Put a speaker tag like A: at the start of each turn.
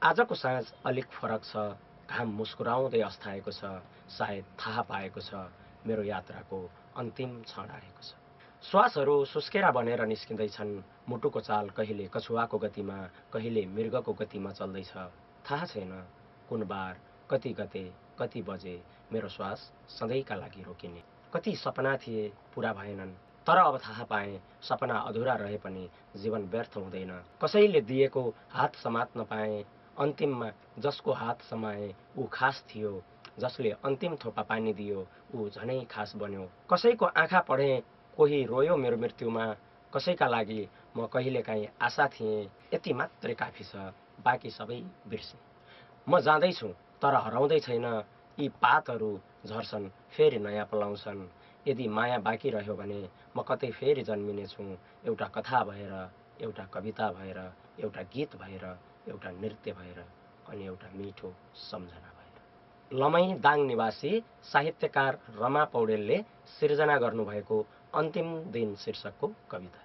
A: आजको साँझ अलिक फरक छ, घाम मुस्कुराउँदै अस्ताएको छ, सायद थाहा पाएको छ मेरो यात्राको अन्तिम क्षण आएको छ। श्वासहरू सुस्केरा बनेर निस्किँदैछन्, मुटुको चाल कहिले कछुवाको गतिमा कहिले मृगको गतिमा चल्दैछ। थाहा छैन कुन बार, कति गते, कति बजे मेरो श्वास सधैँका लागि रोकिने। कति सपना थिए पूरा भएनन्, तर अब थाहा पाएँ सपना अधुरा रहे पनि जीवन व्यर्थ हुँदैन। कसैले दिएको हात समात्न पाएँ, अन्तिममा जसको हात समाए ऊ खास थियो, जसले अन्तिम थोपा पानी दियो ऊ झनै खास बन्यो। कसैको आँखा पढेँ, कोही रोयो मेरो मृत्युमा, कसैका लागि म कहिलेकाहीँ आशा थिएँ। यति मात्रै काफी छ, बाँकी सबै बिर्सेँ। म जाँदैछु तर हराउँदै छैन, यी पातहरू झर्छन् फेरि नयाँ पलाउँछन्। यदि माया बाँकी रह्यो भने म कतै फेरि जन्मिनेछु, एउटा कथा भएर, एउटा कविता भएर, एउटा गीत भएर, एउटा नृत्य भएर, अनि एउटा मिठो सम्झना भएर। लमही दाङ निवासी साहित्यकार रमा पौडेलले सिर्जना गर्नुभएको अन्तिम दिन शीर्षकको कविता।